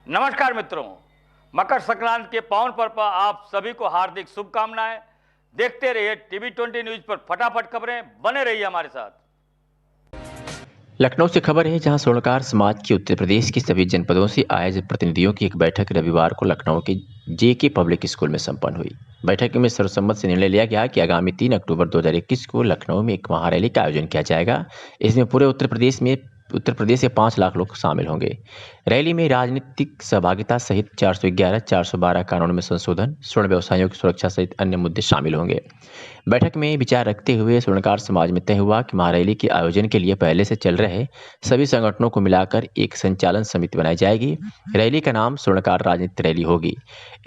नमस्कार मित्रों, मकर संक्रांति के पावन पर्व पर आप सभी को हार्दिक शुभकामनाएं। देखते रहिए टीवी20 न्यूज पर फटाफट खबरें, बने रहिए हमारे साथ। लखनऊ से खबर है, जहां स्वर्णकार समाज की उत्तर प्रदेश के सभी जनपदों से आए प्रतिनिधियों की एक बैठक रविवार को लखनऊ के जेके पब्लिक स्कूल में संपन्न हुई। बैठक में सर्वसम्मत से निर्णय लिया गया कि आगामी 3 अक्टूबर 2021 को लखनऊ में एक महारैली का आयोजन किया जाएगा। इसमें पूरे उत्तर प्रदेश से 5 लाख लोग शामिल होंगे। रैली में राजनीतिक सहभागिता सहित 411, 412 कानून में संशोधन, स्वर्ण व्यवसायियों की सुरक्षा सहित अन्य मुद्दे शामिल होंगे। बैठक में विचार रखते हुए स्वर्णकार समाज में तय हुआ कि महारैली के आयोजन के लिए पहले से चल रहे सभी संगठनों को मिलाकर एक संचालन समिति बनाई जाएगी। रैली का नाम स्वर्णकार राजनीतिक रैली होगी।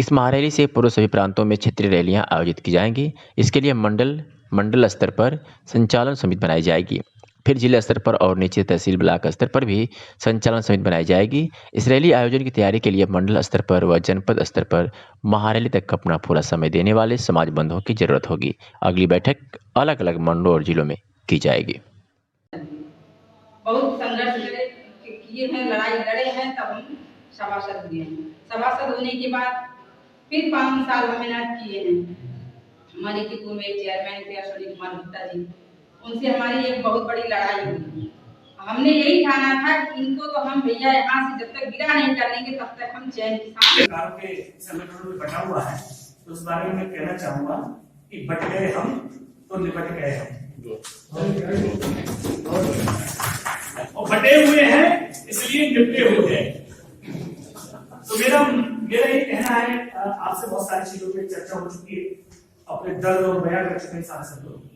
इस महारैली से पूर्व सभी प्रांतों में क्षेत्रीय रैलियां आयोजित की जाएंगी। इसके लिए मंडल स्तर पर संचालन समिति बनाई जाएगी। फिर जिला स्तर पर और नीचे तहसील ब्लॉक स्तर पर भी संचालन समिति बनाई जाएगी। इस रैली आयोजन की तैयारी के लिए मंडल स्तर पर व जनपद स्तर पर महारैली तक अपना पूरा समय देने वाले समाज बंधुओं की जरूरत होगी। अगली बैठक अलग अलग मंडलों और जिलों में की जाएगी। बहुत संघर्ष किए हैं, लड़ाई लड़े हैं, तब हम सभासद हुए हैं। सभासद होने के बाद फिर 5 साल हम मेहनत किए हैं। हमारे टिप्पू में चेयरमैन थे अश्विनी कुमार गुप्ता जी, उनसे हमारी एक बहुत बड़ी लड़ाई हुई। हमने यही ठाना था कि इनको तो हम भैया यहाँ से जब तक गिरा नहीं कर लेंगे तब तक हम चैन के साथ के संगठनों में बटा हुआ है। तो उस बारे में मैं कहना चाहूंगा कि बट गए हम तो निपट गए हम, और बटे हुए हैं इसलिए निपटे हुए हैं। तो मेरा ये कहना है, आपसे बहुत सारी चीजों पे चर्चा हो चुकी है, अपने दर्द और बयान कर चुके हैं सांसद लोग।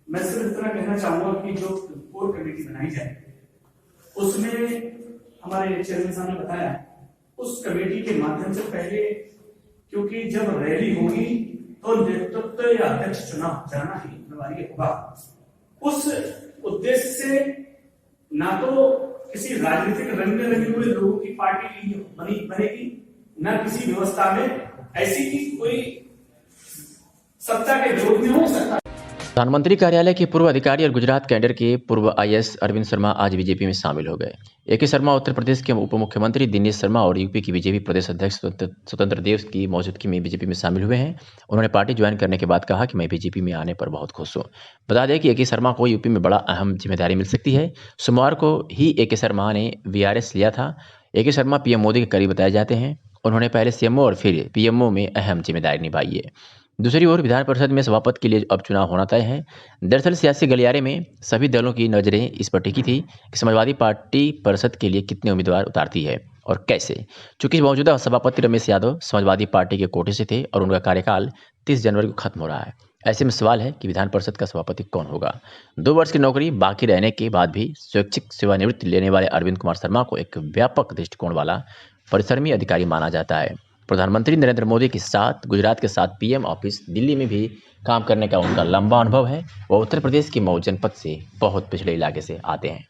मैं सिर्फ इतना कहना चाहूंगा कि जो कोर कमेटी बनाई जाए उसमें हमारे चेयरमैन साहब ने बताया, उस कमेटी के माध्यम से पहले, क्योंकि जब रैली होगी तो नेतृत्व या अध्यक्ष चुनाव जाना ही अनिवार्य होगा। उस उद्देश्य से ना तो किसी राजनीतिक रंग में रंगे हुए लोगों की पार्टी बनेगी, न किसी व्यवस्था में ऐसी की कोई सत्ता के विरोध में हो सकता। प्रधानमंत्री कार्यालय के पूर्व अधिकारी और गुजरात कैडर के पूर्व आईएएस अरविंद शर्मा आज बीजेपी में शामिल हो गए। एके शर्मा उत्तर प्रदेश के उप मुख्यमंत्री दिनेश शर्मा और यूपी की बीजेपी प्रदेश अध्यक्ष स्वतंत्र देव की मौजूदगी में बीजेपी में शामिल हुए हैं। उन्होंने पार्टी ज्वाइन करने के बाद कहा कि मैं बीजेपी में आने पर बहुत खुश हूँ। बता दें कि एके शर्मा को यूपी में बड़ा अहम जिम्मेदारी मिल सकती है। सोमवार को ही एके शर्मा ने वीआरएस लिया था। एके शर्मा पीएम मोदी के करीब बताए जाते हैं। उन्होंने पहले सीएमओ और फिर पीएमओ में अहम जिम्मेदारी निभाई है। दूसरी ओर विधान परिषद में सभापति के लिए अब चुनाव होना तय है। दरअसल सियासी गलियारे में सभी दलों की नजरें इस पर टिकी थी कि समाजवादी पार्टी परिषद के लिए कितने उम्मीदवार उतारती है और कैसे। चूंकि मौजूदा सभापति रमेश यादव समाजवादी पार्टी के कोटे से थे और उनका कार्यकाल 30 जनवरी को खत्म हो रहा है। ऐसे में सवाल है कि विधान परिषद का सभापति कौन होगा। 2 वर्ष की नौकरी बाकी रहने के बाद भी स्वैच्छिक सेवानिवृत्ति लेने वाले अरविंद कुमार शर्मा को एक व्यापक दृष्टिकोण वाला परिश्रमी अधिकारी माना जाता है। प्रधानमंत्री नरेंद्र मोदी के साथ गुजरात के साथ पीएम ऑफिस दिल्ली में भी काम करने का उनका लंबा अनुभव है। वह उत्तर प्रदेश के मऊ जनपद से बहुत पिछड़े इलाके से आते हैं।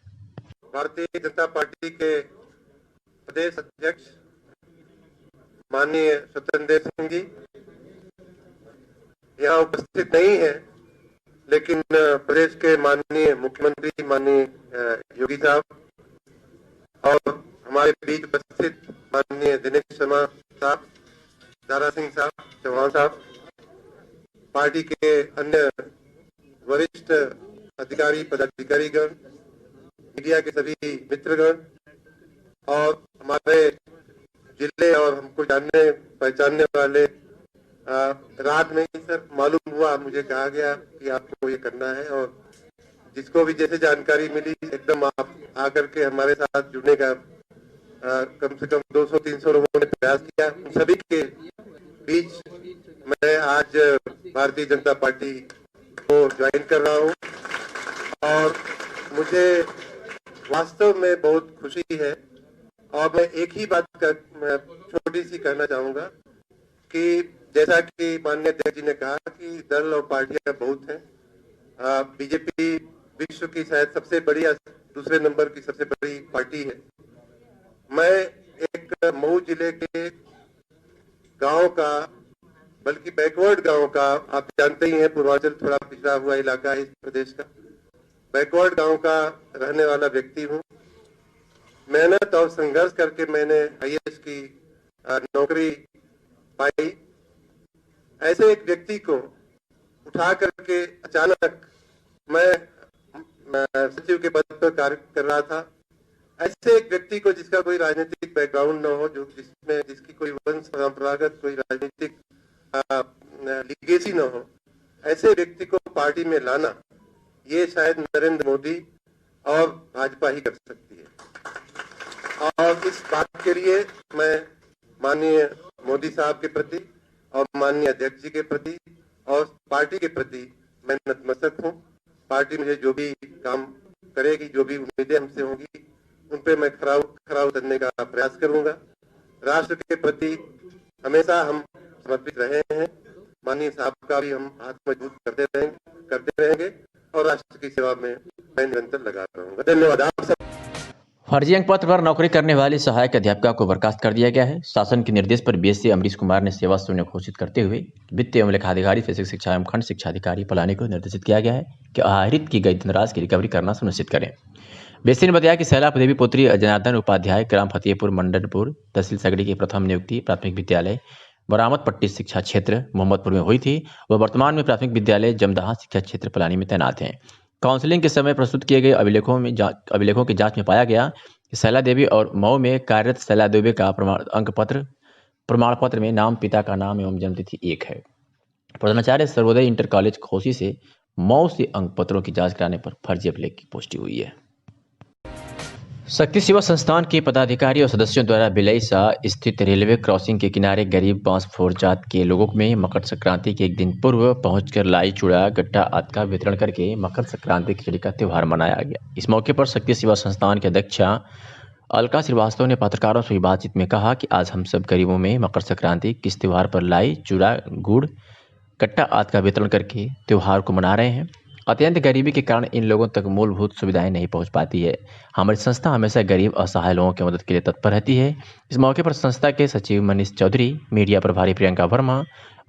भारतीय जनता पार्टी के प्रदेश अध्यक्ष माननीय स्वतंत्र देव सिंह जी यहाँ उपस्थित नहीं है, लेकिन प्रदेश के माननीय मुख्यमंत्री माननीय योगी साहब और हमारे बीच उपस्थित माननीय दिनेश शर्मा साहब, दारा सिंह साहब, चौहान साहब, पार्टी के अन्य वरिष्ठ अधिकारी पदाधिकारीगण, मीडिया के सभी मित्रगण और हमारे जिले और हमको जानने पहचानने वाले, रात में ही सर मालूम हुआ, मुझे कहा गया कि आपको ये करना है और जिसको भी जैसे जानकारी मिली एकदम आप आकर के हमारे साथ जुड़ने का कम से कम 200-300 लोगों ने प्रयास किया। उन सभी के बीच मैं आज भारतीय जनता पार्टी को ज्वाइन कर रहा हूं और मुझे वास्तव में बहुत खुशी है। और मैं एक ही बात छोटी सी कहना चाहूंगा कि जैसा कि माननीय अध्यक्ष जी ने कहा कि दल और पार्टियां बहुत हैं। बीजेपी विश्व की शायद सबसे बड़ी या दूसरे नंबर की सबसे बड़ी पार्टी है। मैं एक मऊ जिले के गांव का, बल्कि बैकवर्ड गांव का, आप जानते ही हैं पूर्वांचल थोड़ा पिछड़ा हुआ इलाका है इस प्रदेश का, बैकवर्ड गांव का रहने वाला व्यक्ति हूं मेहनत और संघर्ष करके मैंने आईएएस की नौकरी पाई। ऐसे एक व्यक्ति को उठा करके अचानक मैं सचिव के पद पर कार्य कर रहा था। ऐसे एक व्यक्ति को जिसका कोई राजनीतिक बैकग्राउंड न हो, जो जिसकी कोई वंश परंपरागत कोई राजनीतिक लीगेसी न हो, ऐसे व्यक्ति को पार्टी में लाना, ये शायद नरेंद्र मोदी और भाजपा ही कर सकती है। और इस बात के लिए मैं माननीय मोदी साहब के प्रति और माननीय अध्यक्ष जी के प्रति और पार्टी के प्रति मैं नतमस्तक हूँ। पार्टी मुझे जो भी काम करेगी, जो भी उम्मीदें हमसे होंगी, उन पे मैं खरा उतरने का प्रयास करूंगा। राष्ट्र के प्रति हमेशा हम समर्पित रहे हैं। माननीय साहब का भी हम हाथ मजबूत करते रहेंगे और राष्ट्र की सेवा में मैं निरंतर लगा रहूंगा। धन्यवाद आप सब। फर्जी अंक पत्र पर नौकरी करने वाली सहायक अध्यापिका को बर्खास्त कर दिया गया है। शासन के निर्देश पर बीएससी अमरीश कुमार ने सेवा शून्य घोषित करते हुए वित्त एवं लेखाधिकारी, फिजिक्स शिक्षा एवं खंड शिक्षा अधिकारी पलानी को निर्देशित किया गया है कि आहरित की गई धनराशि की रिकवरी करना सुनिश्चित करें। बीएससी ने बताया कि सैलाब देवी पुत्री जनार्दन उपाध्याय, ग्राम फतेहपुर मंडनपुर, तहसील सगड़ी की प्रथम नियुक्ति प्राथमिक विद्यालय बरामद पट्टी शिक्षा क्षेत्र मोहम्मदपुर में हुई थी। वह वर्तमान में प्राथमिक विद्यालय जमदहा शिक्षा क्षेत्र पलानी में तैनात हैं। काउंसलिंग के समय प्रस्तुत किए गए अभिलेखों की जांच में पाया गया कि सैला देवी और मऊ में कार्यरत सैला देवी का प्रमाण पत्र में नाम, पिता का नाम एवं जन्मतिथि एक है। प्रधानाचार्य सर्वोदय इंटर कॉलेज खोसी से मऊ से अंक पत्रों की जांच कराने पर फर्जी अभिलेख की पुष्टि हुई है। शक्ति सेवा संस्थान के पदाधिकारी और सदस्यों द्वारा बिलैसा स्थित रेलवे क्रॉसिंग के किनारे गरीब बांसफोर जात के लोगों में मकर संक्रांति के एक दिन पूर्व पहुंचकर लाई, चूड़ा, गट्टा आदि का वितरण करके मकर संक्रांति खिचड़ी का त्यौहार मनाया गया। इस मौके पर शक्ति सेवा संस्थान के अध्यक्षा अलका श्रीवास्तव ने पत्रकारों से बातचीत में कहा कि आज हम सब गरीबों में मकर संक्रांति किस त्यौहार पर लाई, चूड़ा, गुड़, गट्टा आदि का वितरण करके त्यौहार को मना रहे हैं। अत्यंत गरीबी के कारण इन लोगों तक मूलभूत सुविधाएं नहीं पहुंच पाती है। हमारी संस्था हमेशा गरीब असहाय लोगों की मदद के लिए तत्पर रहती है। इस मौके पर संस्था के सचिव मनीष चौधरी, मीडिया प्रभारी प्रियंका वर्मा,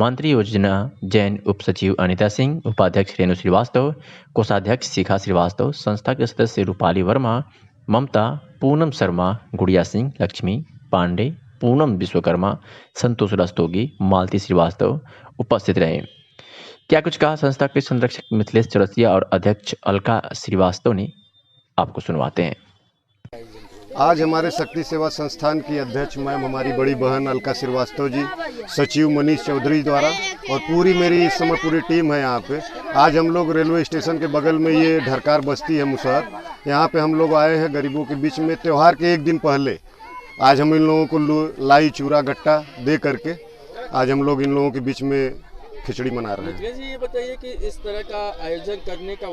मंत्री योजना जैन, उप सचिव अनिता सिंह, उपाध्यक्ष रेणु श्रीवास्तव, कोषाध्यक्ष शिखा श्रीवास्तव, संस्था के सदस्य रूपाली वर्मा, ममता, पूनम शर्मा, गुड़िया सिंह, लक्ष्मी पांडे, पूनम विश्वकर्मा, संतोष रस्तोगी, मालती श्रीवास्तव उपस्थित रहे। क्या कुछ कहा संस्था के संरक्षक मिथिलेश चौरसिया और अध्यक्ष अलका श्रीवास्तव ने, आपको सुनवाते हैं। आज हमारे शक्ति सेवा संस्थान की अध्यक्ष मैम, हमारी बड़ी बहन अलका श्रीवास्तव जी, सचिव मनीष चौधरी द्वारा और पूरी मेरी इस समय पूरी टीम है यहाँ पे। आज हम लोग रेलवे स्टेशन के बगल में ये ढरकार बस्ती है मुसहर, यहाँ पे हम लोग आए हैं गरीबों के बीच में। त्यौहार के एक दिन पहले आज हम इन लोगों को लाई, चूड़ा, गट्टा दे करके आज हम लोग इन लोगों के बीच में खिचड़ी मना रहे हैं। जी ये बताइए कि इस तरह का आयोजन करने का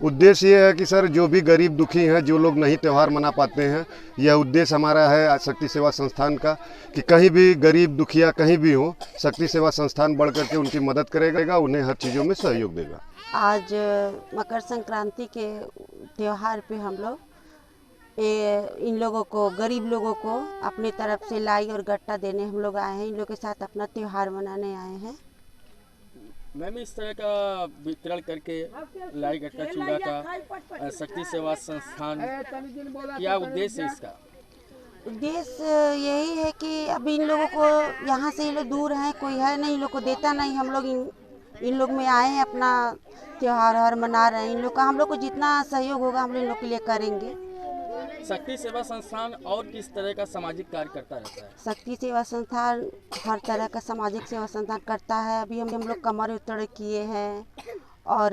उद्देश्य ये है कि सर जो भी गरीब दुखी हैं, जो लोग नहीं त्यौहार मना पाते हैं, यह उद्देश्य हमारा है शक्ति सेवा संस्थान का कि कहीं भी गरीब दुखिया कहीं भी हो, शक्ति सेवा संस्थान बढ़ करके उनकी मदद करेगा, उन्हें हर चीज़ों में सहयोग देगा। आज मकर संक्रांति के त्यौहार पे हम लोग इन लोगों को, गरीब लोगों को अपनी तरफ से लाई और गट्टा देने हम लोग आए हैं। इन लोगों के साथ अपना त्यौहार मनाने आए हैं। मैम इस तरह का वितरण करके लाई, गट्टा, चूड़ा का शक्ति सेवा संस्थान, क्या उद्देश्य है इसका? उद्देश्य यही है कि अभी इन लोगों को, यहाँ से ये लोग दूर हैं, कोई है नहीं, इन लोग को देता नहीं। हम लोग इन लोग में आए हैं, अपना त्यौहार मना रहे हैं। इन लोग का, हम लोग को जितना सहयोग होगा हम इन लोग के लिए करेंगे। शक्ति सेवा संस्थान और किस तरह का सामाजिक कार्य करता रहता है? शक्ति सेवा संस्थान हर तरह का सामाजिक सेवा संस्थान करता है। अभी हम लोग कमर वितरण किए हैं और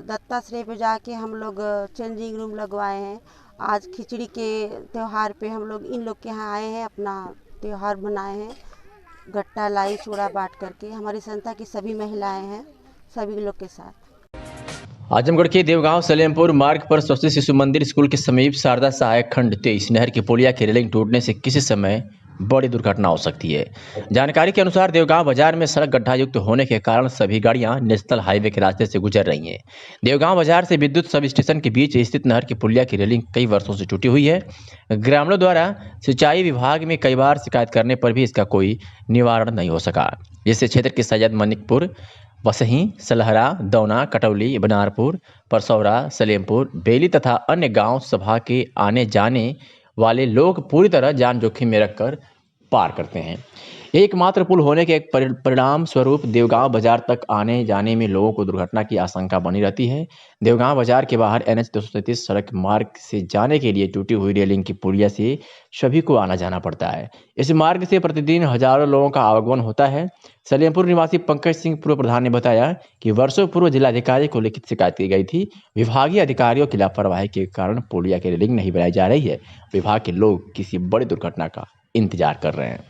दत्ताश्रय पे जाके हम लोग चेंजिंग रूम लगवाए हैं। आज खिचड़ी के त्यौहार पे हम लोग इन लोग के यहाँ आए हैं, अपना त्यौहार मनाए हैं। गट्टा, लाई, चूड़ा बांट करके हमारी संस्था की सभी महिलाएं हैं, सभी लोग के साथ। आजमगढ़ के देवगांव सलेमपुर मार्ग पर सरस्वती शिशु मंदिर स्कूल के समीप शारदा सहायक खंड 23 नहर की पुलिया की रेलिंग टूटने से किसी समय बड़ी दुर्घटना हो सकती है। जानकारी के अनुसार देवगांव बाजार में सड़क गड्ढा युक्त होने के कारण सभी गाड़ियां नेशनल हाईवे के रास्ते से गुजर रही हैं। देवगांव बाजार से विद्युत सब स्टेशन के बीच स्थित नहर की पुलिया की रेलिंग कई वर्षों से टूटी हुई है। ग्रामीणों द्वारा सिंचाई विभाग में कई बार शिकायत करने पर भी इसका कोई निवारण नहीं हो सका, जिससे क्षेत्र के सैयद मनिकपुर, वसही, सलहरा, दौना, कटौली, बनारपुर, परसौरा, सलेमपुर, बेली तथा अन्य गांव सभा के आने जाने वाले लोग पूरी तरह जान जोखिम में रखकर पार करते हैं। यह एकमात्र पुल होने के एक परिणाम स्वरूप देवगांव बाजार तक आने जाने में लोगों को दुर्घटना की आशंका बनी रहती है। देवगांव बाजार के बाहर NH 237 सड़क मार्ग से जाने के लिए टूटी हुई रेलिंग की पुलिया से सभी को आना जाना पड़ता है। इस मार्ग से प्रतिदिन हजारों लोगों का आवागमन होता है। सलेमपुर निवासी पंकज सिंह पूर्व प्रधान ने बताया कि वर्षों पूर्व जिलाधिकारी को लिखित शिकायत की गई थी। विभागीय अधिकारियों की लापरवाही के कारण पुलिया की रेलिंग नहीं बनाई जा रही है। विभाग के लोग किसी बड़ी दुर्घटना का इंतजार कर रहे हैं।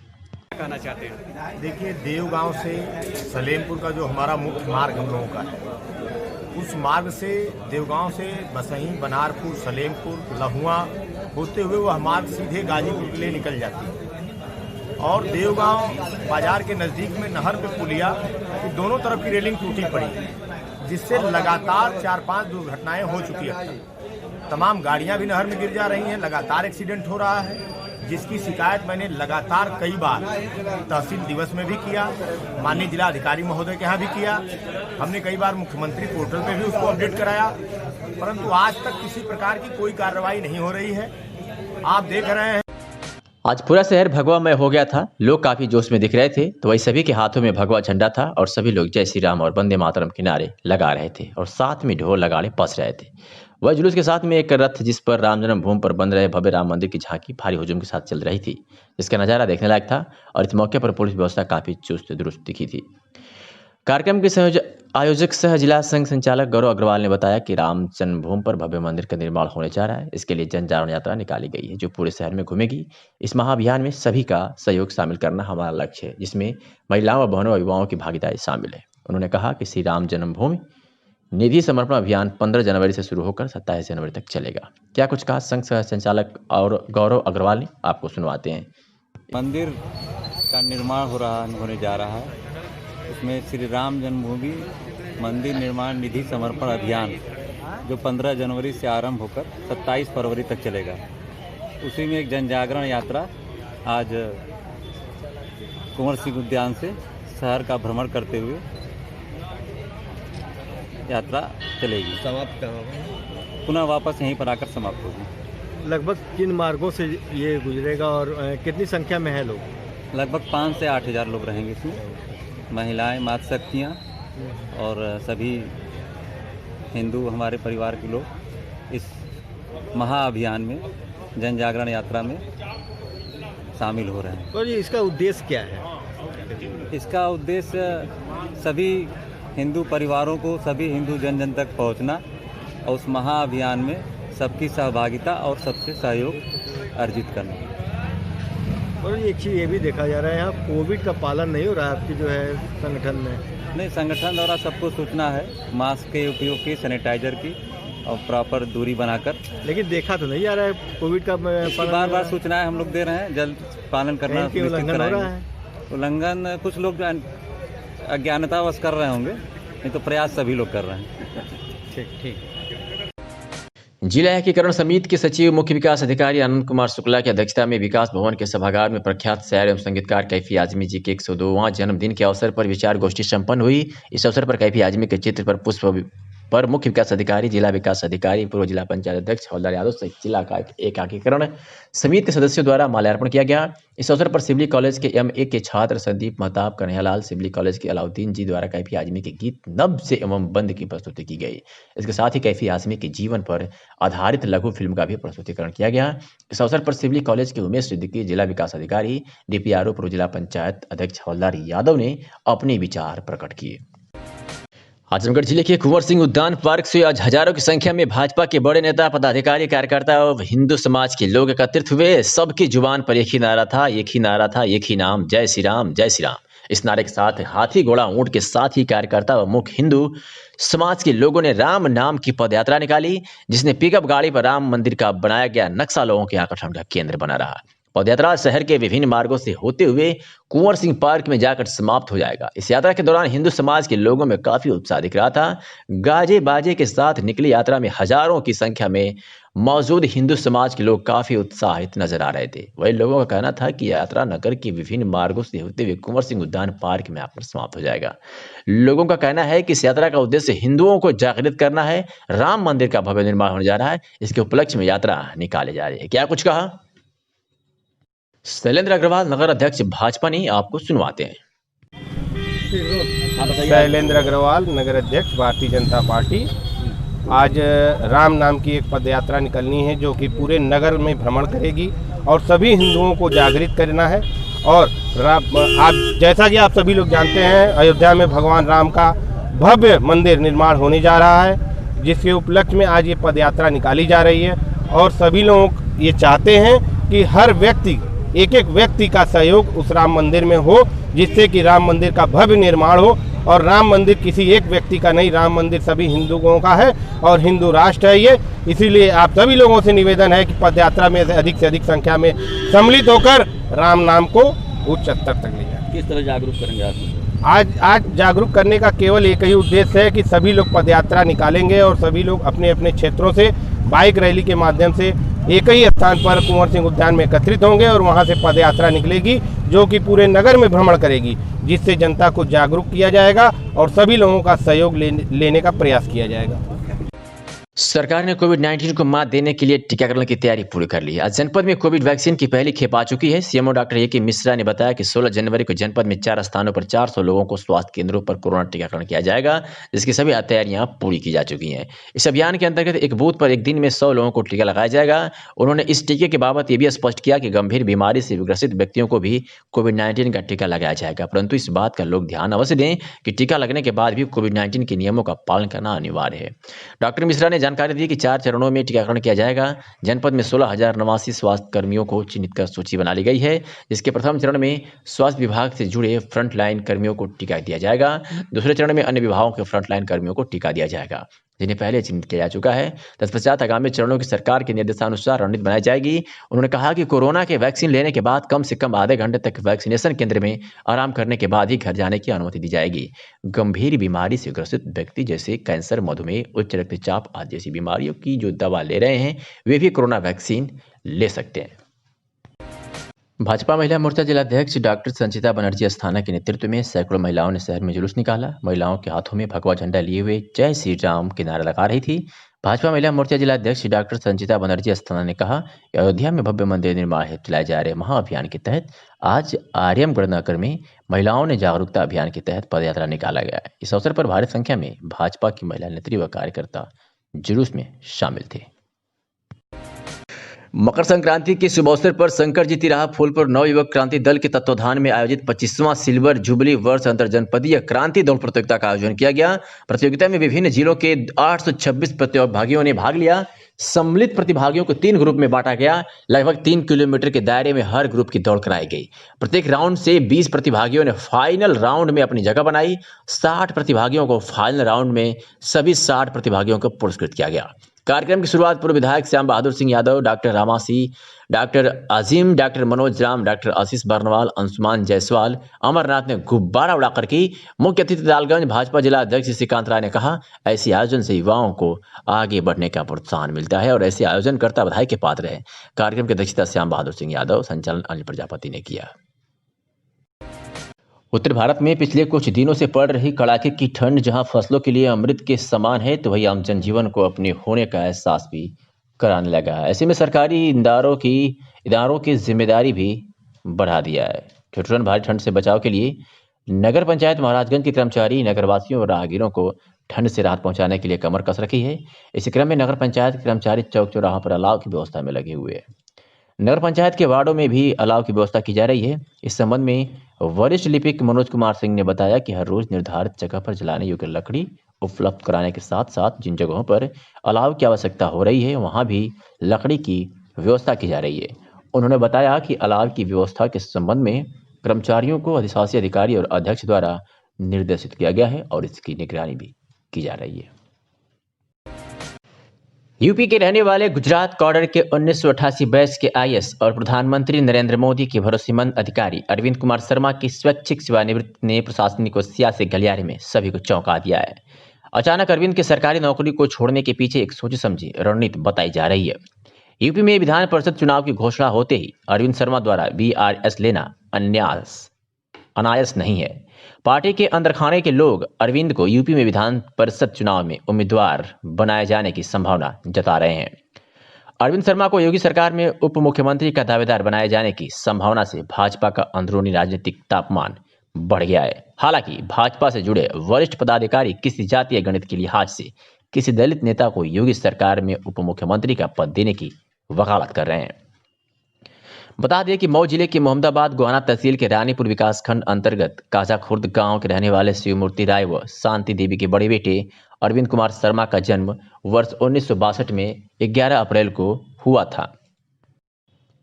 कहना चाहते हैं? देखिए, देवगांव से सलेमपुर का जो हमारा मुख्य मार्ग हम लोगों का है, उस मार्ग से देवगांव से बसही, बनारपुर, सलेमपुर, लहुआ होते हुए वह मार्ग सीधे गाजीपुर के लिए निकल जाती है। और देवगांव बाजार के नज़दीक में नहर पे पुलिया की दोनों तरफ की रेलिंग टूटी पड़ी, जिससे लगातार 4-5 दुर्घटनाएं हो चुकी है। तमाम गाड़ियां भी नहर में गिर जा रही हैं, लगातार एक्सीडेंट हो रहा है, जिसकी शिकायत मैंने लगातार कई बार तहसील दिवस में भी किया, माननीय जिला अधिकारी महोदय के यहाँ भी किया, हमने कई बार मुख्यमंत्री पोर्टल पे भी उसको अपडेट कराया, परंतु आज तक किसी प्रकार की कोई कार्रवाई नहीं हो रही है। आप देख रहे हैं आज पूरा शहर भगवामय हो गया था। लोग काफी जोश में दिख रहे थे, तो वही सभी के हाथों में भगवा झंडा था और सभी लोग जय श्री राम और वंदे मातरम के नारे लगा रहे थे और साथ में ढोल लगाड़े पस रहे थे। वह जुलूस के साथ में एक रथ जिस पर राम जन्मभूमि पर बन रहे भव्य राम मंदिर की झांकी भारी हुजूम के साथ चल रही थी, जिसका नज़ारा देखने लायक था और इस मौके पर पुलिस व्यवस्था काफी चुस्त दुरुस्त दिखी थी। कार्यक्रम के आयोजक सह जिला संघ संचालक गौरव अग्रवाल ने बताया कि राम जन्मभूमि पर भव्य मंदिर का निर्माण होने जा रहा है। इसके लिए जन जागरण यात्रा निकाली गई है जो पूरे शहर में घूमेगी। इस महाअभियान में सभी का सहयोग शामिल करना हमारा लक्ष्य है, जिसमें महिलाओं, बहनों और युवाओं की भागीदारी शामिल है। उन्होंने कहा कि श्री राम जन्मभूमि निधि समर्पण अभियान 15 जनवरी से शुरू होकर 27 जनवरी तक चलेगा। क्या कुछ कहा संघ सह संचालक और गौरव अग्रवाल ने, आपको सुनवाते हैं। मंदिर का निर्माण होने जा रहा है। इसमें श्री राम जन्मभूमि मंदिर निर्माण निधि समर्पण अभियान जो 15 जनवरी से आरंभ होकर 27 फरवरी तक चलेगा। उसी में एक जन जागरण यात्रा आज कुंवर सिंह उद्यान से शहर का भ्रमण करते हुए यात्रा चलेगी। समाप्त कहाँ होगा? पुनः वापस यहीं पर आकर समाप्त होगी। लगभग किन मार्गों से ये गुजरेगा और कितनी संख्या में है लोग? लगभग 5 से 8 हज़ार लोग रहेंगे इसमें। महिलाएं, मातृशक्तियाँ और सभी हिंदू हमारे परिवार के लोग इस महाअभियान में जन जागरण यात्रा में शामिल हो रहे हैं। और ये इसका उद्देश्य क्या है? इसका उद्देश्य सभी हिंदू परिवारों को, सभी हिंदू जन जन तक पहुंचना और उस महाअभियान में सबकी सहभागिता और सबसे सहयोग अर्जित करना। और एक चीज़ ये भी देखा जा रहा है, यहाँ कोविड का पालन नहीं हो रहा है आपकी जो है संगठन में? नहीं, संगठन द्वारा सबको सूचना है मास्क के उपयोग की, सैनिटाइजर की और प्रॉपर दूरी बनाकर। लेकिन देखा तो नहीं जा रहा है कोविड का बार सूचनाएं हम लोग दे रहे हैं, जल्द पालन करना। उल्लंघन हो रहा है? उल्लंघन कुछ लोग अज्ञानतावश कर रहे होंगे, नहीं तो प्रयास सभी लोग कर रहे हैं। ठीक। जिला एकीकरण समिति के सचिव मुख्य विकास अधिकारी आनंद कुमार शुक्ला की अध्यक्षता में विकास भवन के सभागार में प्रख्यात शायर एवं संगीतकार कैफी आजमी जी के 102वां जन्मदिन के अवसर पर विचार गोष्ठी संपन्न हुई। इस अवसर पर कैफी आजमी के चित्र पर पुष्प पर मुख्य विकास अधिकारी, जिला विकास अधिकारी, पूर्व जिला पंचायत अध्यक्ष हवलदार यादव सहित जिला का एकीकरण समिति के सदस्यों द्वारा माल्यार्पण किया गया। इस अवसर पर सिवली कॉलेज के MA के छात्र संदीप महताब, कन्हैयालाल, सिवली कॉलेज के अलाउद्दीन जी द्वारा कैफी आजमी के गीत नब्ज से एवं बंद की प्रस्तुति की गई। इसके साथ ही कैफी आजमी के जीवन पर आधारित लघु फिल्म का भी प्रस्तुतिकरण किया गया। इस अवसर पर सिवली कॉलेज के उमेश सिद्दीकी, जिला विकास अधिकारी, DPRO, पूर्व जिला पंचायत अध्यक्ष हवलदार यादव ने अपने विचार प्रकट किए। आजमगढ़ जिले के कुंवर सिंह उद्यान पार्क से आज हजारों की संख्या में भाजपा के बड़े नेता, पदाधिकारी, कार्यकर्ता और हिंदू समाज के लोग एकत्रित हुए। सबकी जुबान पर एक ही नारा था, एक ही नाम, जय श्री राम, जय श्री राम। इस नारे के साथ हाथी, घोड़ा, ऊंट के साथ ही कार्यकर्ता व मुख्य हिंदू समाज के लोगों ने राम नाम की पदयात्रा निकाली, जिसने पिकअप गाड़ी पर राम मंदिर का बनाया गया नक्शा लोगों के आकर्षण का केंद्र बना रहा। पदयात्रा शहर के विभिन्न मार्गों से होते हुए कुंवर सिंह पार्क में जाकर समाप्त हो जाएगा। इस यात्रा के दौरान हिंदू समाज के लोगों में काफी उत्साह दिख रहा था। गाजे बाजे के साथ निकली यात्रा में हजारों की संख्या में मौजूद हिंदू समाज के लोग काफी उत्साहित नजर आ रहे थे। वही लोगों का कहना था कि यात्रा नगर के विभिन्न मार्गों से होते हुए कुंवर सिंह उद्यान पार्क में आकर समाप्त हो जाएगा। लोगों का कहना है कि इस यात्रा का उद्देश्य हिंदुओं को जागृत करना है। राम मंदिर का भव्य निर्माण होने जा रहा है, इसके उपलक्ष्य में यात्रा निकाली जा रही है। क्या कुछ कहा शैलेंद्र अग्रवाल नगर अध्यक्ष भाजपा ने आपको सुनवाते हैं। शैलेंद्र अग्रवाल नगर अध्यक्ष भारतीय जनता पार्टी। आज राम नाम की एक पद यात्रा निकलनी है जो कि पूरे नगर में भ्रमण करेगी और सभी हिंदुओं को जागृत करना है। और आप जैसा कि आप सभी लोग जानते हैं, अयोध्या में भगवान राम का भव्य मंदिर निर्माण होने जा रहा है, जिसके उपलक्ष्य में आज ये पद यात्रा निकाली जा रही है। और सभी लोग ये चाहते हैं कि हर व्यक्ति, एक एक व्यक्ति का सहयोग उस राम मंदिर में हो, जिससे कि राम मंदिर का भव्य निर्माण हो। और राम मंदिर किसी एक व्यक्ति का नहीं, राम मंदिर सभी हिंदुओं का है और हिंदू राष्ट्र है ये। इसीलिए आप सभी लोगों से निवेदन है कि पद यात्रा में से अधिक संख्या में सम्मिलित होकर राम नाम को उच्च स्तर तक ले जाए। किस तरह जागरूक करेंगे आप? आज जागरूक करने का केवल एक ही उद्देश्य है कि सभी लोग पद यात्रा निकालेंगे और सभी लोग अपने अपने क्षेत्रों से बाइक रैली के माध्यम से एक ही स्थान पर कुंवर सिंह उद्यान में एकत्रित होंगे और वहां से पद यात्रा निकलेगी जो कि पूरे नगर में भ्रमण करेगी, जिससे जनता को जागरूक किया जाएगा और सभी लोगों का सहयोग लेने का प्रयास किया जाएगा। सरकार ने कोविड-19 को मात देने के लिए टीकाकरण की तैयारी पूरी कर ली है। आज जनपद में कोविड वैक्सीन की पहली खेप आ चुकी है। सीएमओ डॉक्टर ए के मिश्रा ने बताया कि 16 जनवरी को जनपद में 4 स्थानों पर 400 लोगों को स्वास्थ्य केंद्रों पर कोरोना टीकाकरण किया जाएगा, जिसकी सभी तैयारियां पूरी की जा चुकी हैं। इस अभियान के अंतर्गत एक बूथ पर एक दिन में 100 लोगों को टीका लगाया जाएगा। उन्होंने इस टीके के बाबत ये भी स्पष्ट किया कि गंभीर बीमारी से ग्रसित व्यक्तियों को भी कोविड-19 का टीका लगाया जाएगा, परंतु इस बात का लोग ध्यान अवश्य दें कि टीका लगने के बाद भी कोविड-19 के नियमों का पालन करना अनिवार्य है। डॉक्टर मिश्रा ने जानकारी दी कि 4 चरणों में टीकाकरण किया जाएगा। जनपद में 16,089 स्वास्थ्य कर्मियों को चिन्हित कर सूची बना ली गई है, जिसके प्रथम चरण में स्वास्थ्य विभाग से जुड़े फ्रंटलाइन कर्मियों को टीका दिया जाएगा। दूसरे चरण में अन्य विभागों के फ्रंटलाइन कर्मियों को टीका दिया जाएगा, जिन्हें पहले चिन्हित किया जा चुका है। तत्पश्चात आगामी चरणों की सरकार के निर्देशानुसार रणनीति बनाई जाएगी। उन्होंने कहा कि कोरोना के वैक्सीन लेने के बाद कम से कम आधे घंटे तक वैक्सीनेशन केंद्र में आराम करने के बाद ही घर जाने की अनुमति दी जाएगी। गंभीर बीमारी से ग्रसित व्यक्ति जैसे कैंसर, मधुमेह, उच्च रक्तचाप आदि जैसी बीमारियों की जो दवा ले रहे हैं, वे भी कोरोना वैक्सीन ले सकते हैं। भाजपा महिला मोर्चा जिलाध्यक्ष डॉक्टर संचिता बनर्जी अस्थाना के नेतृत्व में सैकड़ों महिलाओं ने शहर में जुलूस निकाला। महिलाओं के हाथों में भगवा झंडा लिए हुए जय श्री राम के नारा लगा रही थी। भाजपा महिला मोर्चा जिलाध्यक्ष डॉक्टर संचिता बनर्जी अस्थाना ने कहा कि अयोध्या में भव्य मंदिर निर्माण हेतु चलाए जा रहे महाअभियान के तहत आज आर्यमगढ़ नगर में महिलाओं ने जागरूकता अभियान के तहत पदयात्रा निकाला गया। इस अवसर पर भारी संख्या में भाजपा की महिला नेत्री व कार्यकर्ता जुलूस में शामिल थे। मकर संक्रांति के शुभ अवसर पर शंकर जी तिराहा फूलपुर नवयुवक क्रांति दल के तत्वाधान में आयोजित 25वां सिल्वर जुबली वर्ष अंतर जनपदीय क्रांति दौड़ प्रतियोगिता का आयोजन किया गया। प्रतियोगिता में विभिन्न जिलों के 826 प्रतिभागियों ने भाग लिया। सम्मिलित प्रतिभागियों को 3 ग्रुप में बांटा गया। लगभग 3 किलोमीटर के दायरे में हर ग्रुप की दौड़ कराई गई। प्रत्येक राउंड से 20 प्रतिभागियों ने फाइनल राउंड में अपनी जगह बनाई। 60 प्रतिभागियों को फाइनल राउंड में सभी 60 प्रतिभागियों को पुरस्कृत किया गया। कार्यक्रम की शुरुआत पूर्व विधायक श्याम बहादुर सिंह यादव, डॉक्टर रामासी, डॉक्टर अजीम, डॉक्टर मनोज राम, डॉक्टर आशीष बर्नवाल, अंशुमान जायसवाल, अमरनाथ ने गुब्बारा उड़ाकर की। मुख्य अतिथि दालगंज भाजपा जिला अध्यक्ष श्रीकांत राय ने कहा, ऐसे आयोजन से युवाओं को आगे बढ़ने का प्रोत्साहन मिलता है और ऐसे आयोजनकर्ता बधाई के पात्र है। कार्यक्रम की अध्यक्षता श्याम बहादुर सिंह यादव, संचालन अनिल प्रजापति ने किया। उत्तर भारत में पिछले कुछ दिनों से पड़ रही कड़ाके की ठंड जहां फसलों के लिए अमृत के समान है, तो वही आम जनजीवन को अपने होने का एहसास भी कराने लगा है। ऐसे में सरकारी इदारों की जिम्मेदारी भी बढ़ा दिया है। ठिठुरन भारी ठंड से बचाव के लिए नगर पंचायत महाराजगंज के कर्मचारी नगरवासियों और राहगीरों को ठंड से राहत पहुंचाने के लिए कमर कस रखी है। इसी क्रम में नगर पंचायत के कर्मचारी चौक चौराहों पर अलाव की व्यवस्था में लगे हुए हैं। नगर पंचायत के वार्डों में भी अलाव की व्यवस्था की जा रही है। इस संबंध में वरिष्ठ लिपिक मनोज कुमार सिंह ने बताया कि हर रोज निर्धारित जगह पर जलाने योग्य लकड़ी उपलब्ध कराने के साथ साथ जिन जगहों पर अलाव की आवश्यकता हो रही है, वहां भी लकड़ी की व्यवस्था की जा रही है। उन्होंने बताया कि अलाव की व्यवस्था के संबंध में कर्मचारियों को अधिशासी अधिकारी और अध्यक्ष द्वारा निर्देशित किया गया है और इसकी निगरानी भी की जा रही है। यूपी के रहने वाले गुजरात कॉडर के 1988 बैच के आईएएस और प्रधानमंत्री नरेंद्र मोदी के भरोसेमंद अधिकारी अरविंद कुमार शर्मा की स्वैच्छिक सेवानिवृत्ति ने प्रशासनिक और सियासी गलियारे में सभी को चौंका दिया है। अचानक अरविंद के सरकारी नौकरी को छोड़ने के पीछे एक सोची समझी रणनीति बताई जा रही है। यूपी में विधान परिषद चुनाव की घोषणा होते ही अरविंद शर्मा द्वारा बीआरएस लेना अनायास नहीं है। पार्टी के अंदरखाने के लोग अरविंद को यूपी में विधान परिषद चुनाव में उम्मीदवार बनाए जाने की संभावना जता रहे हैं। अरविंद शर्मा को योगी सरकार में उप मुख्यमंत्री का दावेदार बनाए जाने की संभावना से भाजपा का अंदरूनी राजनीतिक तापमान बढ़ गया है। हालांकि भाजपा से जुड़े वरिष्ठ पदाधिकारी किसी जातीय गणित के लिहाज से किसी दलित नेता को योगी सरकार में उप मुख्यमंत्री का पद देने की वकालत कर रहे हैं। बता दें कि मऊ जिले के मोहम्मदाबाद गोहाना तहसील के रानीपुर विकासखंड अंतर्गत काजा खुर्द गांव के रहने वाले शिवमूर्ति राय व शांति देवी के बड़े बेटे अरविंद कुमार शर्मा का जन्म वर्ष 1962 में 11 अप्रैल को हुआ था।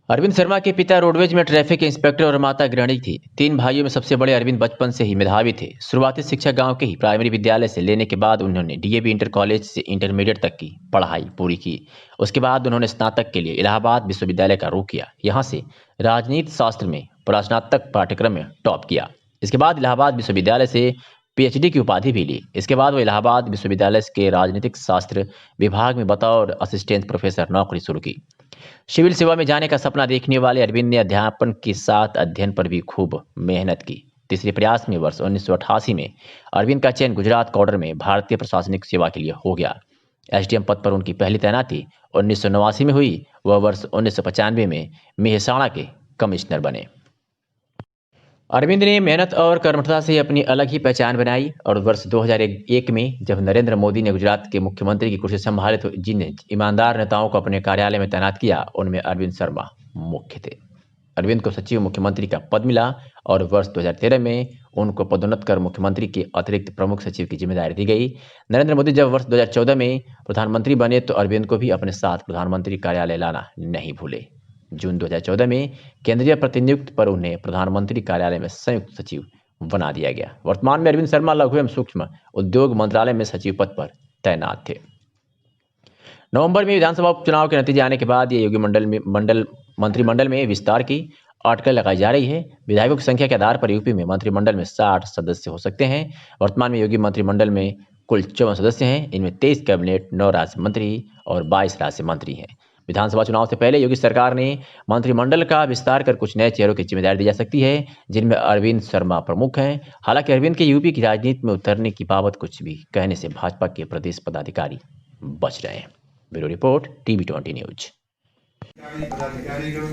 अरविंद शर्मा के पिता रोडवेज में ट्रैफिक इंस्पेक्टर और माता गृहिणी थी। 3 भाइयों में सबसे बड़े अरविंद बचपन से ही मेधावी थे। शुरुआती शिक्षा गांव के ही प्राइमरी विद्यालय से लेने के बाद उन्होंने डीएवी इंटर कॉलेज से इंटरमीडिएट तक की पढ़ाई पूरी की। उसके बाद उन्होंने स्नातक के लिए इलाहाबाद विश्वविद्यालय का रुख किया। यहाँ से राजनीति शास्त्र में स्नातक पाठ्यक्रम में टॉप किया। इसके बाद इलाहाबाद विश्वविद्यालय से पीएचडी की उपाधि भी ली। इसके बाद वो इलाहाबाद विश्वविद्यालय के राजनीतिक शास्त्र विभाग में बतौर असिस्टेंट प्रोफेसर नौकरी शुरू की। सिविल सेवा में जाने का सपना देखने वाले अरविंद ने अध्यापन के साथ अध्ययन पर भी खूब मेहनत की। तीसरे प्रयास में वर्ष 1988 में अरविंद का चयन गुजरात कॉडर में भारतीय प्रशासनिक सेवा के लिए हो गया। एसडीएम पद पर उनकी पहली तैनाती 1989 में हुई। वह वर्ष 1995 में मेहसाणा के कमिश्नर बने। अरविंद ने मेहनत और कर्मठता से अपनी अलग ही पहचान बनाई और वर्ष 2001 में जब नरेंद्र मोदी ने गुजरात के मुख्यमंत्री की कुर्सी संभाली तो जिन ईमानदार नेताओं को अपने कार्यालय में तैनात किया उनमें अरविंद शर्मा मुख्य थे। अरविंद को सचिव मुख्यमंत्री का पद मिला और वर्ष 2013 में उनको पदोन्नत कर मुख्यमंत्री के अतिरिक्त प्रमुख सचिव की जिम्मेदारी दी गई। नरेंद्र मोदी जब वर्ष 2014 में प्रधानमंत्री बने तो अरविंद को भी अपने साथ प्रधानमंत्री कार्यालय लाना नहीं भूले। जून 2014 में केंद्रीय प्रतिनियुक्त पर उन्हें प्रधानमंत्री कार्यालय में संयुक्त सचिव बना दिया गया। वर्तमान में अरविंद शर्मा लघु एवं सूक्ष्म उद्योग मंत्रालय में सचिव पद पर तैनात थे। नवंबर में विधानसभा उपचुनाव के नतीजे आने के बाद ये योगी मंत्रिमंडल में विस्तार की अटकलें लगाई जा रही है। विधायकों की संख्या के आधार पर यूपी में मंत्रिमंडल में 60 सदस्य हो सकते हैं। वर्तमान में योगी मंत्रिमंडल में कुल 54 सदस्य हैं। इनमें 23 कैबिनेट, 9 राज्य मंत्री और 22 राज्य मंत्री हैं। विधानसभा चुनाव से पहले योगी सरकार ने मंत्रिमंडल का विस्तार कर कुछ नए चेहरों की जिम्मेदारी दी जा सकती है, जिनमें अरविंद शर्मा प्रमुख हैं। हालांकि अरविंद के यूपी की राजनीति में उतरने की बाबत कुछ भी कहने से भाजपा के प्रदेश पदाधिकारी बच रहे हैं। Bureau report, TV20 news. पदाधिकारीगण,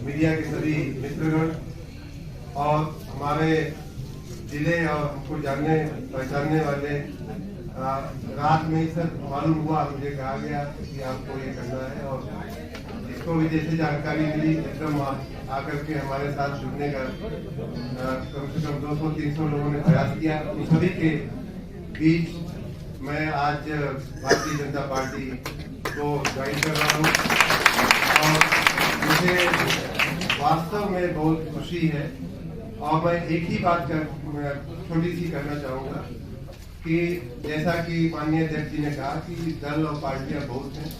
मीडिया के सभी मित्रगण और हमारे जिले और हमको जानने पहचानने वाले, रात में ही सर मालूम हुआ, मुझे कहा गया कि आपको ये करना है और जिसको भी जैसे जानकारी मिली एकदम आकर के हमारे साथ जुड़ने का कम से कम 200-300 लोगों ने प्रयास किया। उन सभी के बीच मैं आज भारतीय जनता पार्टी को ज्वाइन कर रहा हूँ और मुझे वास्तव में बहुत खुशी है। और मैं एक ही बात छोटी सी करना चाहूँगा कि जैसा कि माननीय अध्यक्ष जी ने कहा कि दल और पार्टियां बहुत हैं।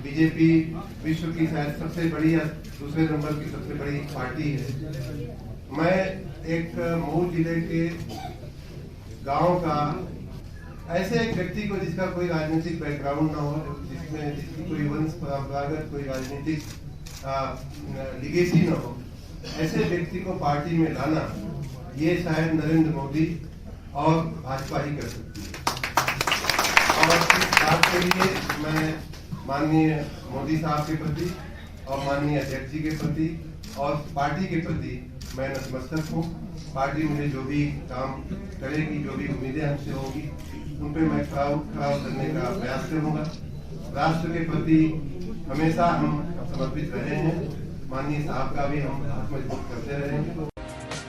बीजेपी विश्व की शायद सबसे बड़ी या दूसरे नंबर की सबसे बड़ी पार्टी है। मैं एक मऊ जिले के गांव का ऐसे एक व्यक्ति को जिसका कोई राजनीतिक बैकग्राउंड ना हो, जिसकी कोई वंश परंपरागत कोई राजनीतिक लिगेसी ना हो, ऐसे व्यक्ति को पार्टी में लाना ये शायद नरेंद्र मोदी और भाजपा ही कर सकती है। और इस बात के लिए मैं माननीय मोदी साहब के प्रति और माननीय अध्यक्ष जी के प्रति और पार्टी के प्रति मैं नतमस्तक हूँ। पार्टी मुझे जो भी काम करेगी, जो भी उम्मीदें हमसे होंगी, उन पर मैं खरा उतरने का प्रयास करूँगा। राष्ट्र के प्रति हमेशा हम समर्पित रहे हैं। माननीय साहब का भी हम मजबूत करते रहेंगे।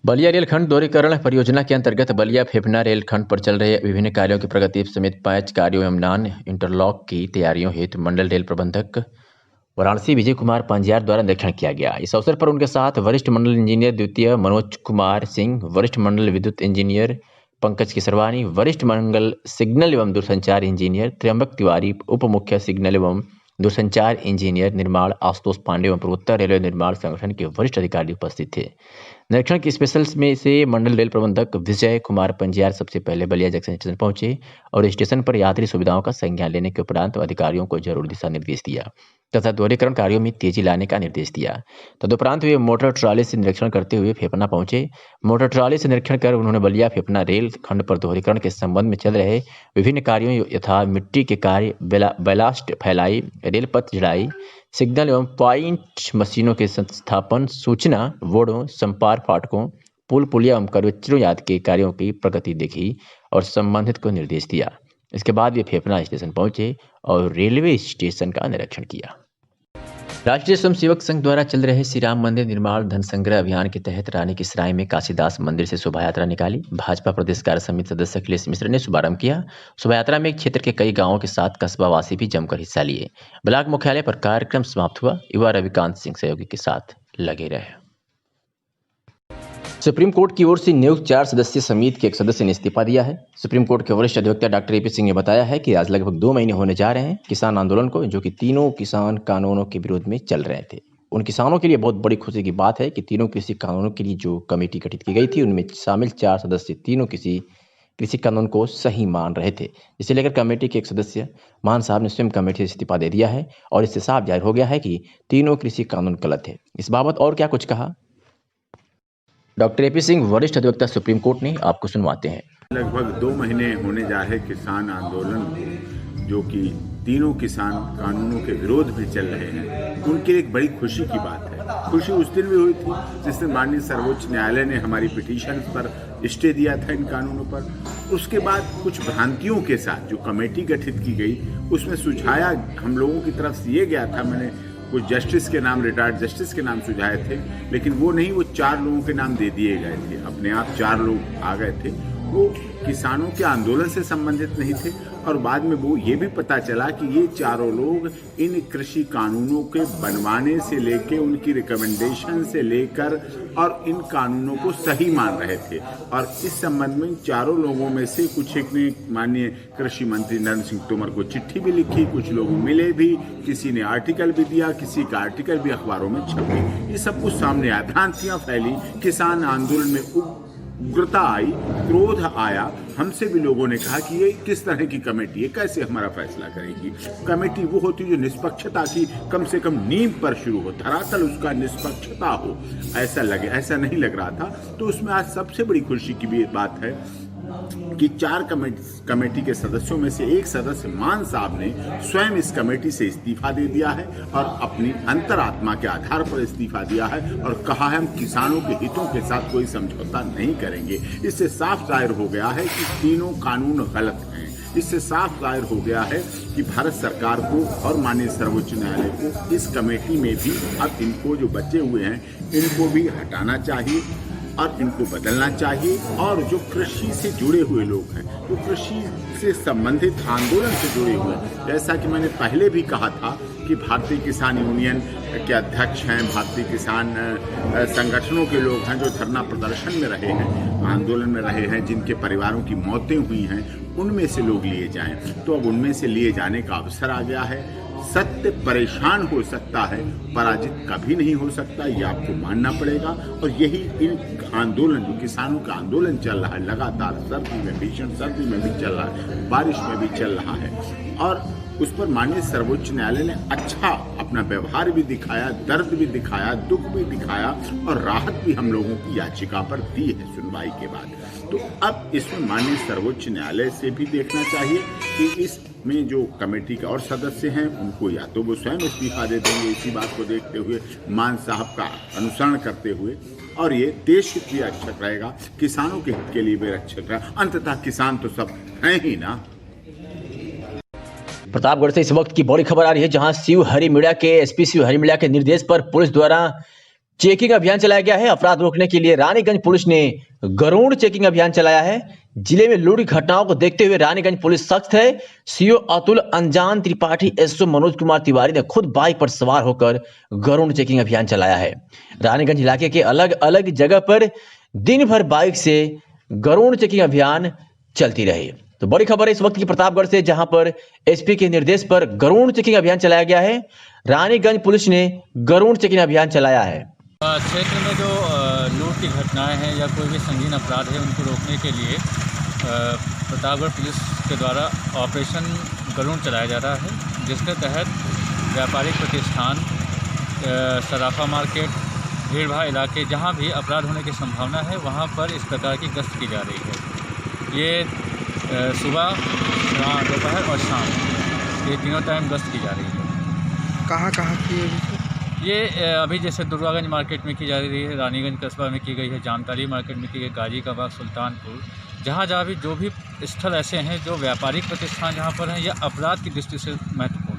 बलिया रेलखंड दोहरीकरण परियोजना के अंतर्गत बलिया फेफना रेलखंड पर चल रहे विभिन्न कार्यों की प्रगति समेत 5 कार्यों एवं नॉन इंटरलॉक की तैयारियों हेतु मंडल रेल प्रबंधक वाराणसी विजय कुमार पंजियार द्वारा निरीक्षण किया गया। इस अवसर पर उनके साथ वरिष्ठ मंडल इंजीनियर द्वितीय मनोज कुमार सिंह, वरिष्ठ मंडल विद्युत इंजीनियर पंकज किसरवानी, वरिष्ठ मंडल सिग्नल एवं दूरसंचार इंजीनियर त्र्यंबक तिवारी, उप मुख्य सिग्नल एवं दूरसंचार इंजीनियर निर्माण आशुतोष पांडे एवं पूर्वोत्तर रेलवे निर्माण संगठन के वरिष्ठ अधिकारी उपस्थित थे। निरीक्षण की स्पेशल में से मंडल रेल प्रबंधक विजय कुमार पंजियार सबसे पहले बलिया जंक्शन स्टेशन पहुंचे और स्टेशन पर यात्री सुविधाओं का संज्ञान लेने के उपरांत अधिकारियों को जरूरी दिशा निर्देश दिया तथा दोहरीकरण कार्यों में तेजी लाने का निर्देश दिया। तदुपरांत वे मोटर ट्रॉली से निरीक्षण करते हुए फेफना पहुंचे। मोटर ट्रॉली से निरीक्षण कर उन्होंने बलिया फेफना रेल खंड पर दोहरीकरण के संबंध में चल रहे विभिन्न कार्यों यथा मिट्टी के कार्य, बैलास्ट फैलाई, रेल पथ जड़ाई, सिग्नल एवं पॉइंट मशीनों के संस्थापन, सूचना बोर्डों, संपार फाटकों, पुल पुलिया एवं कर्वेचरों आदि के कार्यों की प्रगति देखी और संबंधित को निर्देश दिया। इसके बाद वे फेफना स्टेशन पहुंचे और रेलवे स्टेशन का निरीक्षण किया। राष्ट्रीय स्वयंसेवक संघ द्वारा चल रहे श्री राम मंदिर निर्माण धन संग्रह अभियान के तहत रानी की सराय में काशीदास मंदिर से शोभा यात्रा निकाली। भाजपा प्रदेश कार्य समिति सदस्य अखिलेश मिश्र ने शुभारंभ किया। शोभा यात्रा में क्षेत्र के कई गांवों के साथ कस्बावासी भी जमकर हिस्सा लिए। ब्लॉक मुख्यालय पर कार्यक्रम समाप्त हुआ। युवा रविकांत सिंह सहयोगी के साथ लगे रहे। सुप्रीम कोर्ट की ओर से नियुक्त 4 सदस्यीय समिति के एक सदस्य ने इस्तीफा दिया है। सुप्रीम कोर्ट के वरिष्ठ अधिवक्ता डॉक्टर एपी सिंह ने बताया है कि आज लगभग 2 महीने होने जा रहे हैं किसान आंदोलन को, जो कि तीनों किसान कानूनों के विरोध में चल रहे थे। उन किसानों के लिए बहुत बड़ी खुशी की बात है कि तीनों कृषि कानूनों के लिए जो कमेटी गठित की गई थी उनमें शामिल 4 सदस्य तीनों कृषि कानून को सही मान रहे थे, जिसे लेकर कमेटी के एक सदस्य मान साहब ने स्वयं कमेटी से इस्तीफा दे दिया है और इससे साफ जाहिर हो गया है कि तीनों कृषि कानून गलत है। इस बाबत और क्या कुछ कहा डॉक्टर एपी सिंह, वरिष्ठ अधिवक्ता सुप्रीम कोर्ट ने, आपको सुनवाते हैं। लगभग 2 महीने होने जा रहे किसान आंदोलन जो कि तीनों किसान कानूनों के विरोध में चल रहे हैं, उनके लिए एक बड़ी खुशी की बात है। खुशी उस दिन भी हुई थी जिस दिन माननीय सर्वोच्च न्यायालय ने हमारी पिटीशन पर स्टे दिया था इन कानूनों पर। उसके बाद कुछ भ्रांतियों के साथ जो कमेटी गठित की गई उसमें सुझाया हम लोगों की तरफ से ये गया था, मैंने कुछ जस्टिस के नाम, रिटायर्ड जस्टिस के नाम सुझाए थे, लेकिन वो नहीं, वो 4 लोगों के नाम दे दिए गए थे। अपने आप 4 लोग आ गए थे, वो किसानों के आंदोलन से संबंधित नहीं थे और बाद में वो ये भी पता चला कि ये चारों लोग इन कृषि कानूनों के बनवाने से लेकर उनकी रिकमेंडेशन से लेकर और इन कानूनों को सही मान रहे थे। और इस संबंध में चारों लोगों में से कुछ एक ने माननीय कृषि मंत्री नरेंद्र सिंह तोमर को चिट्ठी भी लिखी, कुछ लोग मिले भी, किसी ने आर्टिकल भी दिया, किसी का आर्टिकल भी अखबारों में छपी। ये सब कुछ सामने आया, भ्रांतियां फैली, किसान आंदोलन में उग्रता आई, क्रोध आया। हमसे भी लोगों ने कहा कि ये किस तरह की कमेटी है, कैसे हमारा फैसला करेगी। कमेटी वो होती जो निष्पक्षता की कम से कम नींव पर शुरू हो, धरातल उसका निष्पक्षता हो, ऐसा लगे, ऐसा नहीं लग रहा था। तो उसमें आज सबसे बड़ी खुशी की भी बात है कि 4 कमेटी के सदस्यों में से एक सदस्य मान साहब ने स्वयं इस कमेटी से इस्तीफा दे दिया है और अपनी अंतरात्मा के आधार पर इस्तीफा दिया है और कहा है हम किसानों के हितों के साथ कोई समझौता नहीं करेंगे। इससे साफ जाहिर हो गया है कि तीनों कानून गलत हैं। इससे साफ जाहिर हो गया है कि भारत सरकार को और माननीय सर्वोच्च न्यायालय को इस कमेटी में भी अब इनको जो बचे हुए हैं इनको भी हटाना चाहिए और इनको बदलना चाहिए। और जो कृषि से जुड़े हुए लोग हैं, जो कृषि से संबंधित आंदोलन से जुड़े हुए हैं, जैसा कि मैंने पहले भी कहा था कि भारतीय किसान यूनियन के अध्यक्ष हैं, भारतीय किसान संगठनों के लोग हैं जो धरना प्रदर्शन में रहे हैं, आंदोलन में रहे हैं, जिनके परिवारों की मौतें हुई हैं, उनमें से लोग लिए जाएं। तो अब उनमें से लिए जाने का अवसर आ गया है। सत्य परेशान हो सकता है, पराजित कभी नहीं हो सकता, ये आपको मानना पड़ेगा। और यही इन आंदोलन, जो किसानों का आंदोलन चल रहा है लगातार, सर्दी में, भीषण सर्दी में भी चल रहा है, बारिश में भी चल रहा है, और उस पर माननीय सर्वोच्च न्यायालय ने अच्छा अपना व्यवहार भी दिखाया, दर्द भी दिखाया, दुख भी दिखाया और राहत भी हम लोगों की याचिका पर दी है सुनवाई के बाद। तो अब इसमें माननीय सर्वोच्च न्यायालय से भी देखना चाहिए कि इसमें जो कमेटी के और सदस्य हैं उनको या तो वो स्वयं इस्तीफा दे देंगे, इसी बात को देखते हुए, मान साहब का अनुसरण करते हुए, और ये देश हित भी रक्षक रहेगा, किसानों के हित के लिए भी रक्षक रहेगा। अंततः किसान तो सब हैं ही ना। प्रतापगढ़ से इस वक्त की बड़ी खबर आ रही है, जहां शिव हरि मीणा के एसपी शिव हरि मीणा के निर्देश पर पुलिस द्वारा चेकिंग अभियान चलाया गया है। अपराध रोकने के लिए रानीगंज पुलिस ने गरुड़ चेकिंग अभियान चलाया है। जिले में लूट की घटनाओं को देखते हुए रानीगंज पुलिस सख्त है। सीओ अतुल अंजान त्रिपाठी, एसओ मनोज कुमार तिवारी ने खुद बाइक पर सवार होकर गरुड़ चेकिंग अभियान चलाया है। रानीगंज इलाके के अलग अलग जगह पर दिन भर बाइक से गरुड़ चेकिंग अभियान चलती रही। तो बड़ी खबर है इस वक्त की प्रतापगढ़ से, जहां पर एसपी के निर्देश पर गरुड़ चेकिंग अभियान चलाया गया है। रानीगंज पुलिस ने गरुड़ चेकिंग अभियान चलाया है। क्षेत्र में जो लूट की घटनाएं हैं या कोई भी संगीन अपराध है उनको रोकने के लिए प्रतापगढ़ पुलिस के द्वारा ऑपरेशन गरुड़ चलाया जा रहा है, जिसके तहत व्यापारिक प्रतिष्ठान, सराफा मार्केट, भीड़भाड़ इलाके जहां भी अपराध होने की संभावना है वहां पर इस प्रकार की गश्त की जा रही है। ये सुबह, दोपहर और शाम ये तीनों टाइम गश्त की जा रही है। कहाँ की है? ये अभी जैसे दुर्गागंज मार्केट में की जा रही है, रानीगंज कस्बा में की गई है, जानकारी मार्केट में की गई, गाजी का बाग, सुल्तानपुर, जहाँ भी जो भी स्थल ऐसे हैं जो व्यापारिक प्रतिष्ठान जहाँ पर हैं या अपराध की दृष्टि से महत्वपूर्ण